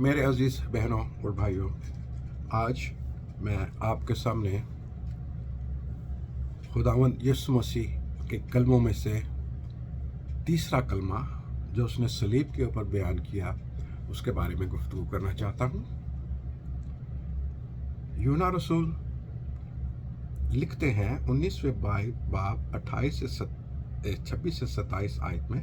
मेरे अजीज़ बहनों और भाइयों, आज मैं आपके सामने खुदावंद यीशु मसीह के कलमों में से तीसरा कलमा जो उसने सलीब के ऊपर बयान किया उसके बारे में गुफ्तगू करना चाहता हूँ। यूहन्ना रसूल लिखते हैं 19वें बाब 26 से 27 आयत में,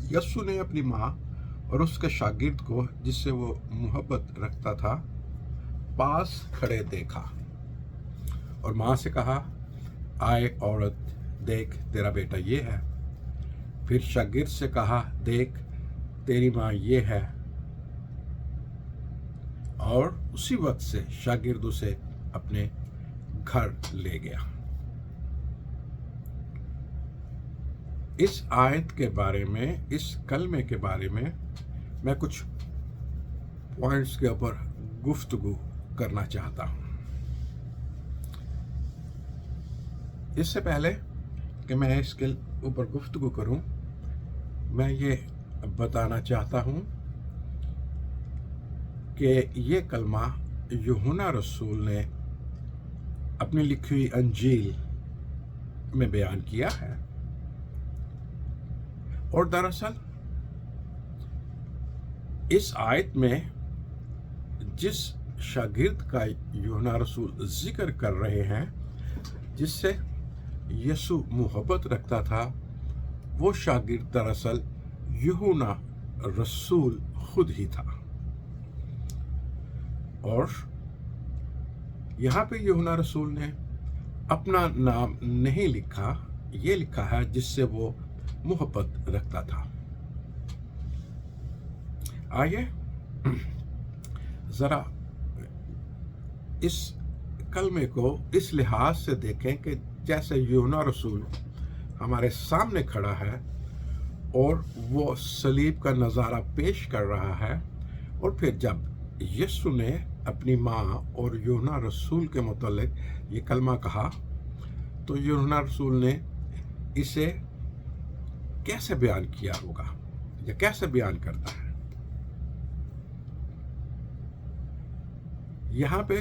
यीशु ने अपनी माँ और उसके शागिर्द को, जिससे वो मोहब्बत रखता था, पास खड़े देखा और माँ से कहा, आए औरत, देख तेरा बेटा ये है। फिर शागिर्द से कहा, देख तेरी माँ ये है। और उसी वक्त से शागिर्द उसे अपने घर ले गया। इस आयत के बारे में, इस कलमे के बारे में मैं कुछ पॉइंट्स के ऊपर गुफ्तगू करना चाहता हूँ। इससे पहले कि मैं इसके ऊपर गुफ्तगू करूँ, मैं ये बताना चाहता हूँ कि ये कलमा यूहन्ना रसूल ने अपनी लिखी हुई अंजील में बयान किया है। और दरअसल इस आयत में जिस शागिर्द का यूहन्ना रसूल जिक्र कर रहे हैं, जिससे यीशु मोहब्बत रखता था, वो शागिर्द दरअसल यूहन्ना रसूल खुद ही था। और यहाँ पे यूहन्ना रसूल ने अपना नाम नहीं लिखा, ये लिखा है जिससे वो मोहब्बत रखता था। आइए जरा इस कलमे को इस लिहाज से देखें कि जैसे यूहन्ना रसूल हमारे सामने खड़ा है और वो सलीब का नज़ारा पेश कर रहा है, और फिर जब यीशु ने अपनी माँ और यूहन्ना रसूल के मुतालिक ये कलमा कहा, तो यूहन्ना रसूल ने इसे कैसे बयान किया होगा या कैसे बयान करता है। यहाँ पे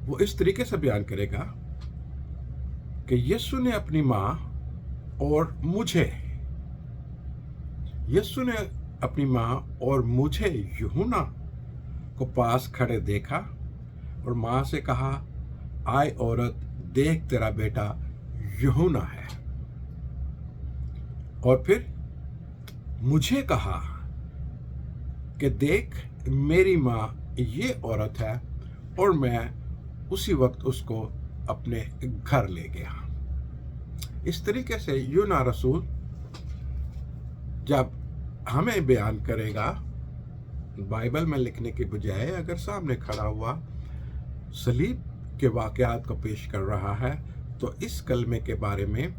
वो इस तरीके से बयान करेगा कि यीशु ने अपनी माँ और मुझे, यीशु ने अपनी माँ और मुझे यूहन्ना को पास खड़े देखा और माँ से कहा, आए औरत, देख तेरा बेटा यूहन्ना है। और फिर मुझे कहा कि देख मेरी माँ ये औरत है, और मैं उसी वक्त उसको अपने घर ले गया। इस तरीके से यूहन्ना रसूल जब हमें बयान करेगा, बाइबल में लिखने के बजाय अगर सामने खड़ा हुआ सलीब के वाक़यात को पेश कर रहा है, तो इस कलमे के बारे में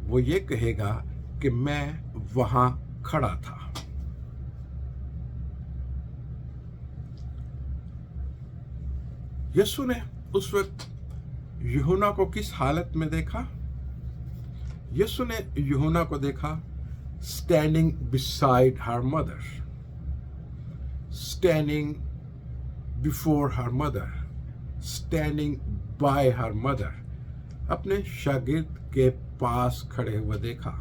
वो ये कहेगा कि मैं वहाँ खड़ा था। यीशु ने उस वक्त यूहन्ना को किस हालत में देखा? यीशु ने यूहन्ना को देखा standing beside her mother, standing before her mother, standing bye her mother, अपने शागिर्द के पास खड़े हुए देखा,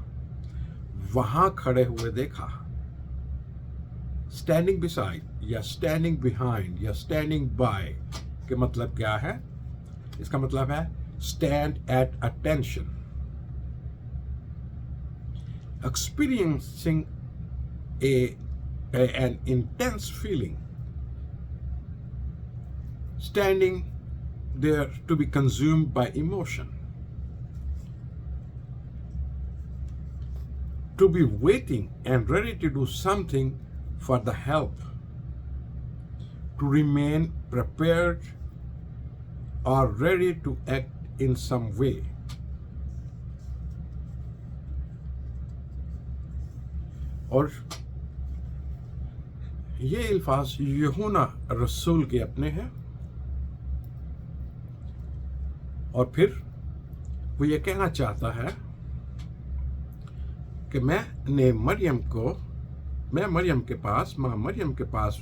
वहां खड़े हुए देखा। स्टैंडिंग बिसाइड या स्टैंडिंग बिहाइंड या स्टैंडिंग बाय के मतलब क्या है? इसका मतलब है stand at attention, experiencing an intense feeling, standing there to be consumed by emotion, to be waiting and ready to do something for the help, to remain prepared or ready to act in some way. और ये अल्फाज यूहन्ना रसूल के अपने हैं। और फिर वो ये कहना चाहता है कि मैंने मरियम को माँ मरियम के पास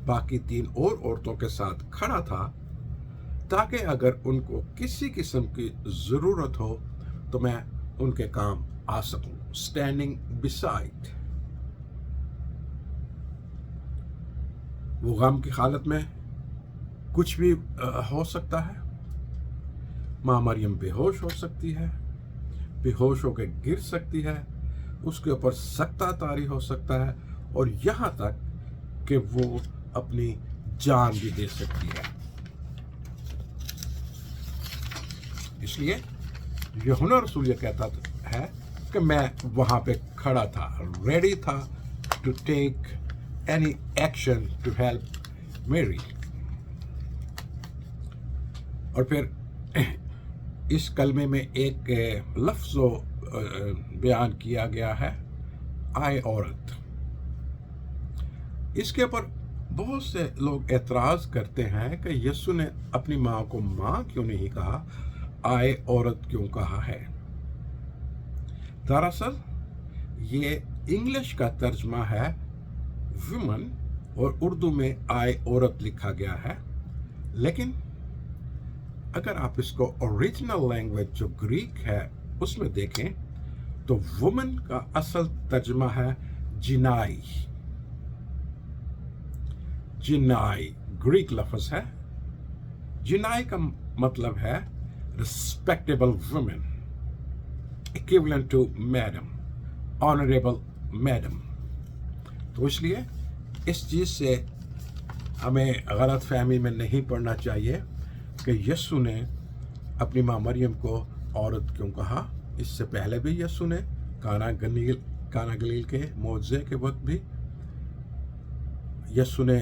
बाकी 3 और औरतों के साथ खड़ा था, ताकि अगर उनको किसी किस्म की ज़रूरत हो तो मैं उनके काम आ सकूं। Standing beside. वो गम की हालत में कुछ भी हो सकता है। माँ मरियम बेहोश हो सकती है, बेहोश होकर गिर सकती है, उसके ऊपर सख्ता तारी हो सकता है, और यहाँ तक कि वो अपनी जान भी दे सकती है। इसलिए यूहन्ना रसूल ये कहता है कि मैं वहाँ पे खड़ा था, रेडी था to take any action to help Mary. और फिर इस कलमे में एक लफ्ज़ बयान किया गया है, आए औरत। इसके ऊपर बहुत से लोग एतराज़ करते हैं कि यीशु ने अपनी माँ को माँ क्यों नहीं कहा, आए औरत क्यों कहा है। दरअसल ये इंग्लिश का तर्जमा है वुमन, और उर्दू में आए औरत लिखा गया है। लेकिन अगर आप इसको ओरिजिनल लैंग्वेज जो ग्रीक है उसमें देखें तो वुमन का असल तर्जमा है जिनाई। जिनाई ग्रीक लफ्ज़ है। जिनाई का मतलब है respectable women, equivalent to madam, honourable madam. तो इसलिए इस चीज़ से हमें गलत फहमी में नहीं पड़ना चाहिए कि यीशु ने अपनी माँ मरियम को औरत क्यों कहा। इससे पहले भी यीशु ने काना गलील के मोज़े के वक्त भी यीशु ने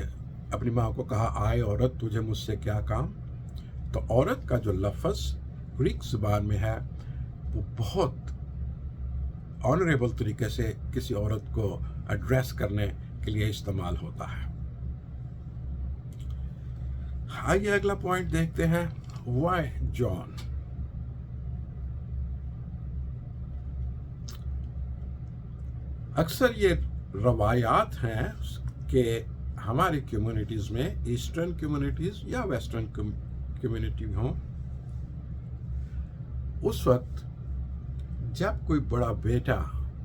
अपनी माँ को कहा, आए औरत तुझे मुझसे क्या काम। तो औरत का जो लफ्ज़ ग्रीक ज़बान में है वो बहुत ऑनरेबल तरीके से किसी औरत को एड्रेस करने के लिए इस्तेमाल होता है। आइए अगला पॉइंट देखते हैं, व्हाई जॉन। अक्सर ये रवायात हैं कि हमारी कम्युनिटीज़ में, ईस्टर्न कम्युनिटीज़ या वेस्टर्न कम्युनिटी हों, उस वक्त जब कोई बड़ा बेटा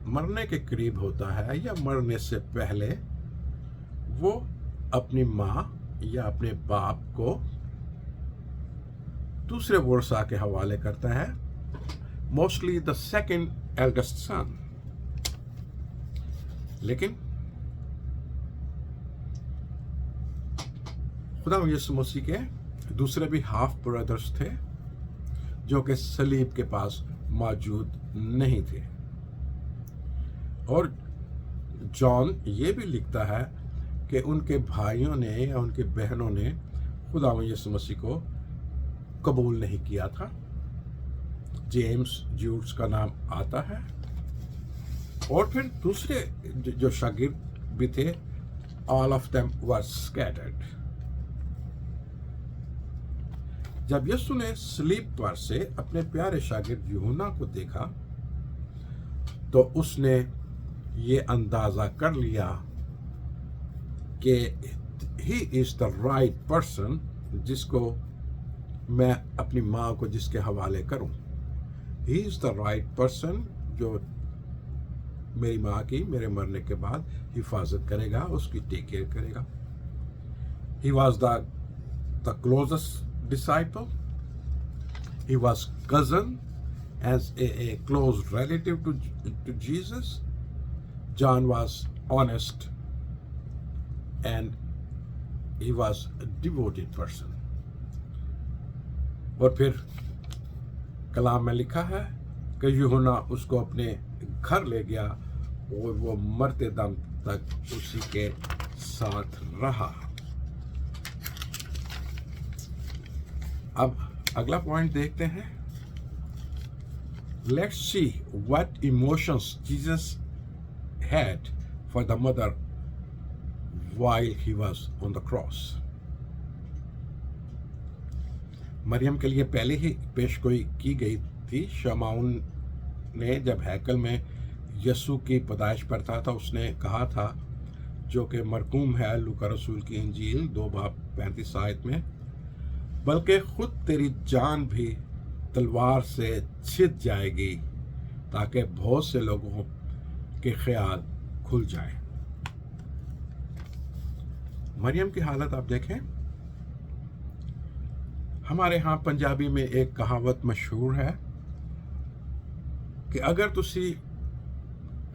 मरने के करीब होता है या मरने से पहले, वो अपनी माँ या अपने बाप को दूसरे वर्सा के हवाले करता है, mostly the second eldest son. लेकिन खुदा यीशु मसीह के दूसरे भी हाफ ब्रदर्स थे जो कि सलीब के पास मौजूद नहीं थे। और जॉन ये भी लिखता है कि उनके भाइयों ने या उनके बहनों ने खुदा यीशु मसीह को कबूल नहीं किया था। जेम्स जूड्स का नाम आता है, और फिर दूसरे जो शागिर्द भी थे, all of them were scattered. जब यीशु ने सलीब पर से अपने प्यारे शागिर्द यूहन्ना को देखा तो उसने ये अंदाजा कर लिया कि he is the right person जिसको मैं अपनी माँ को जिसके हवाले करूं। He is the right person जो मेरी माँ की मेरे मरने के बाद हिफाजत करेगा, उसकी टेक केयर करेगा। He was the closest disciple. He was cousin as a close relative to Jesus. John was honest and he was a devoted person. और फिर कलाम में लिखा है कि यूहन्ना उसको अपने घर ले गया और वो मरते दम तक उसी के साथ रहा। अब अगला पॉइंट देखते हैं। Let's see what emotions Jesus had for the mother while he was on the cross. मरियम के लिए पहले ही पेशगोई की गई थी। शमाउन ने जब हैकल में यसु की पैदाइश पर था उसने कहा था, जो कि मरकूम है लूका रसूल की इंजील 2:35 में, बल्कि खुद तेरी जान भी तलवार से छिद जाएगी ताकि बहुत से लोगों के ख्याल खुल जाए। मरियम की हालत आप देखें। हमारे यहाँ पंजाबी में एक कहावत मशहूर है कि अगर तुसी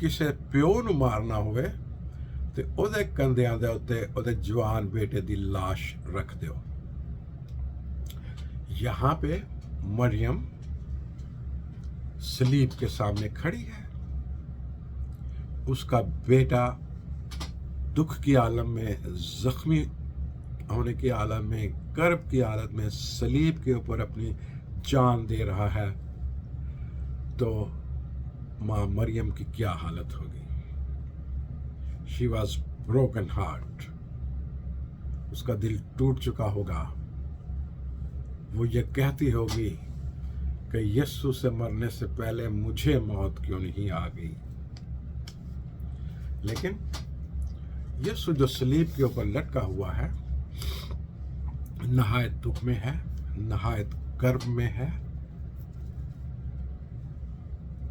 किसी प्यो नूं मारना होवे ते ओदे कंधियां दे उत्ते ओदे जवान बेटे दी लाश रख दिओ। यहाँ पे मरियम सलीब के सामने खड़ी है। उसका बेटा दुख की आलम में, जख्मी होने की आलम में, कर्ब की हालत में सलीब के ऊपर अपनी जान दे रहा है, तो माँ मरियम की क्या हालत होगी। शी वॉज ब्रोकन हार्ट, उसका दिल टूट चुका होगा। वो ये कहती होगी कि यीशु से मरने से पहले मुझे मौत क्यों नहीं आ गई। लेकिन यीशु जो सलीब के ऊपर लटका हुआ है, नहायत दुख में है, नहायत कर्ब में है।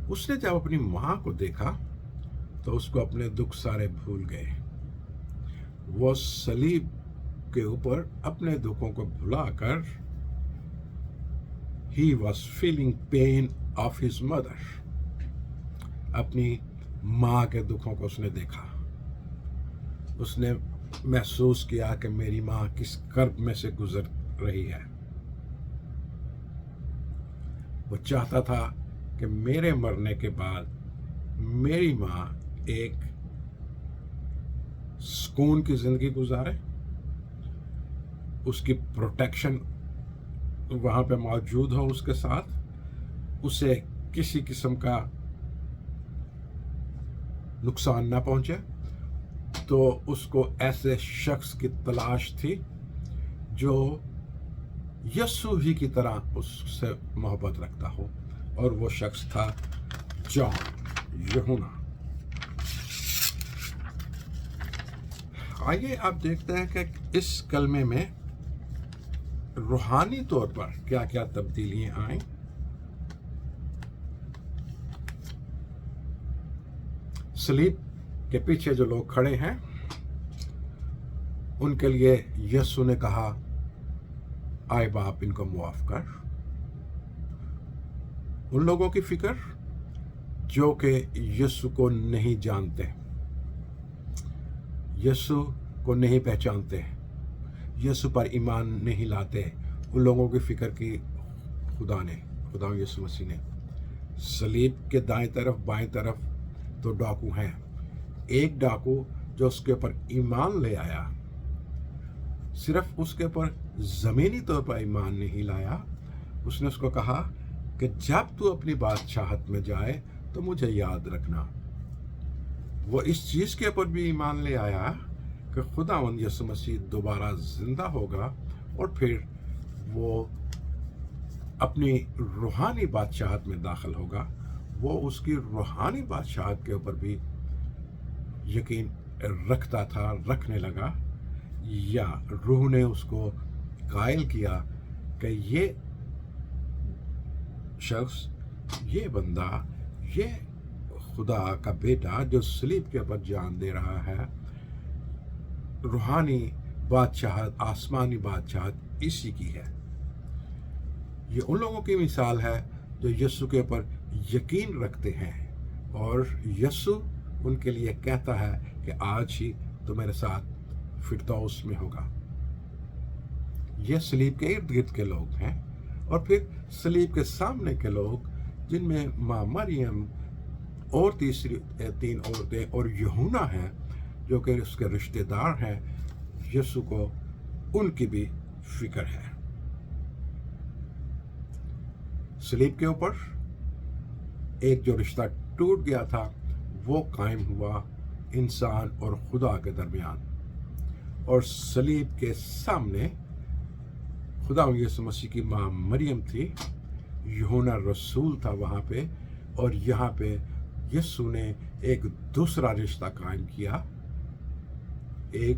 उसने जब अपनी मां को देखा तो उसको अपने दुख सारे भूल गए। वो सलीब के ऊपर अपने दुखों को भुलाकर he was feeling pain of his mother, अपनी मां के दुखों को उसने देखा। उसने महसूस किया कि मेरी मां किस कर्ब में से गुजर रही है। वो चाहता था कि मेरे मरने के बाद मेरी मां एक सुकून की जिंदगी गुजारे, उसकी प्रोटेक्शन वहां पे मौजूद हो, उसके साथ उसे किसी किस्म का नुकसान ना पहुंचे। तो उसको ऐसे शख्स की तलाश थी जो यीशु ही की तरह उससे मोहब्बत रखता हो, और वो शख्स था जॉन, यूहन्ना। आइए आप देखते हैं कि इस कलमे में रूहानी तौर पर क्या क्या तब्दीलियां आई। सलीब के पीछे जो लोग खड़े हैं उनके लिए यीशु ने कहा, आए बाप इनको मुआफ कर। उन लोगों की फिक्र जो कि यीशु को नहीं जानते, यीशु को नहीं पहचानते, यीशु पर ईमान नहीं लाते, उन लोगों की फिक्र की खुदा यीशु मसीह ने। सलीब के दाएं तरफ बाएं तरफ दो डाकू हैं। एक डाकू जो उसके ऊपर ईमान ले आया, सिर्फ उसके ऊपर ज़मीनी तौर पर ईमान नहीं लाया, उसने उसको कहा कि जब तू अपनी बादशाहत में जाए तो मुझे याद रखना। वो इस चीज़ के ऊपर भी ईमान ले आया कि खुदावंद यीशु मसीह दोबारा जिंदा होगा और फिर वो अपनी रूहानी बादशाहत में दाखिल होगा। वो उसकी रूहानी बादशाहत के ऊपर भी यकीन रखता था, रखने लगा, या रूह ने उसको कायल किया कि ये शख्स, ये बंदा, ये खुदा का बेटा जो सलीब के ऊपर जान दे रहा है, रूहानी बादशाहत, आसमानी बादशाहत इसी की है। ये उन लोगों की मिसाल है जो यीशु के ऊपर यकीन रखते हैं, और यीशु उनके लिए कहता है कि आज ही तो मेरे साथ फिरदौस में होगा। ये सलीब के इर्द गिर्द के लोग हैं, और फिर सलीब के सामने के लोग जिनमें माँ मरियम और तीन औरतें और यूहन्ना हैं जो कि उसके रिश्तेदार हैं। यीशु को उनकी भी फिक्र है। सलीब के ऊपर एक जो रिश्ता टूट गया था वो कायम हुआ इंसान और खुदा के दरमियान, और सलीब के सामने खुदा यीशु मसीह की माँ मरियम थी, यूहन्ना रसूल था वहाँ पे, और यहाँ पे یسوع نے ایک دوسرا رشتہ قائم کیا، ایک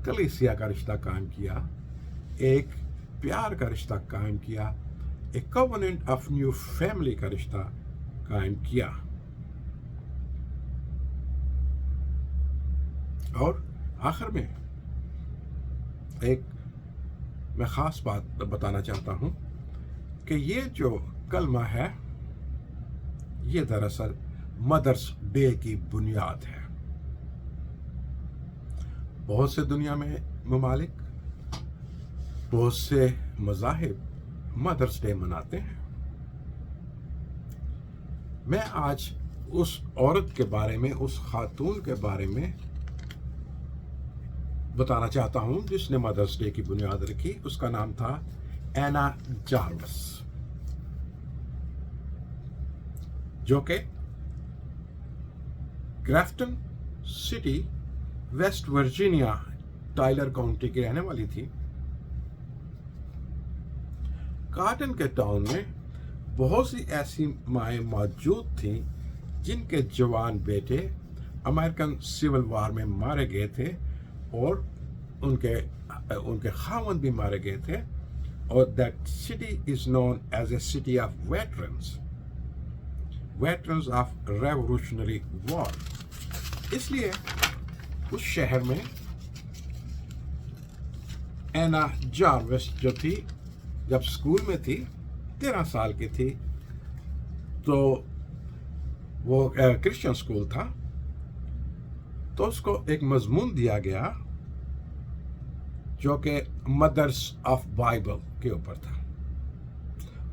کلیسیا کا رشتہ قائم کیا، ایک پیار کا رشتہ قائم کیا، ایک کووننٹ آف نیو فیملی کا رشتہ قائم کیا۔ اور آخر میں ایک میں خاص بات بتانا چاہتا ہوں کہ یہ جو کلمہ ہے یہ دراصل مدرس ڈے کی بنیاد ہے۔ بہت سے دنیا میں ممالک، بہت سے مذاہب مدرس ڈے مناتے ہیں۔ میں آج اس عورت کے بارے میں، اس خاتون کے بارے میں بتانا چاہتا ہوں جس نے مدرس ڈے کی بنیاد رکھی۔ اس کا نام تھا اینا جاروس، جو کہ Grafton City, West Virginia, Tyler County کی رہنے والی تھی۔ کاٹن کے ٹاؤن میں بہت سی ایسی مائیں موجود تھیں جن کے جوان بیٹے امریکن سول وار میں مارے گئے تھے اور ان کے خاوند بھی مارے گئے تھے، اور that city is known as a city of veterans of revolutionary war. اس لیے اس شہر میں اینا جاروس جو تھی، جب اسکول میں تھی، 13 سال کی تھی، تو وہ کرسچن اسکول تھا، تو اس کو ایک مضمون دیا گیا جو کہ مدرس آف بائبل کے اوپر تھا۔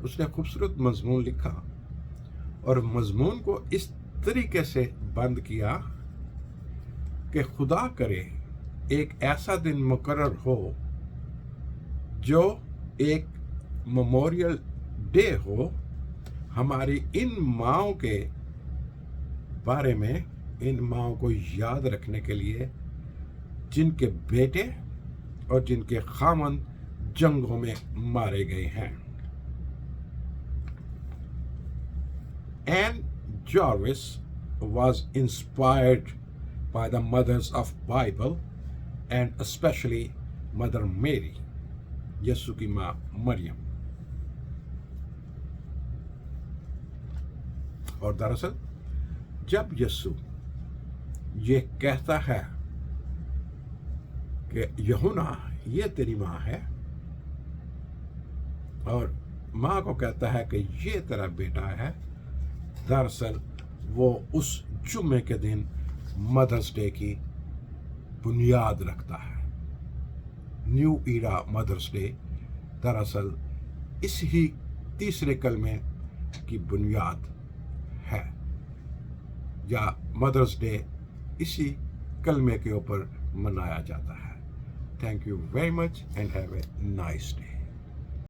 اس نے خوبصورت مضمون لکھا اور مضمون کو اس طریقے سے بند کیا کہ خدا کرے ایک ایسا دن مقرر ہو جو ایک میموریل ڈے ہو ہماری ان ماؤں کے بارے میں، ان ماؤں کو یاد رکھنے کے لیے جن کے بیٹے اور جن کے خاوند جنگوں میں مارے گئے ہیں۔ Ann Jarvis was inspired by the mothers of Bible and especially Mother Mary، یسوع کی ماں مریم۔ اور دراصل جب یسوع یہ کہتا ہے کہ یوحنا یہ تیری ماں ہے، اور ماں کو کہتا ہے کہ یہ تیرا بیٹا ہے، دراصل وہ اس جمعے کے دن مدرس ڈے کی بنیاد رکھتا ہے۔ نیو ایرا مدرس ڈے دراصل اس ہی تیسرے کلمے کی بنیاد ہے، یا مدرس ڈے اسی کلمے کے اوپر منایا جاتا ہے۔ Thank you very much and have a nice day.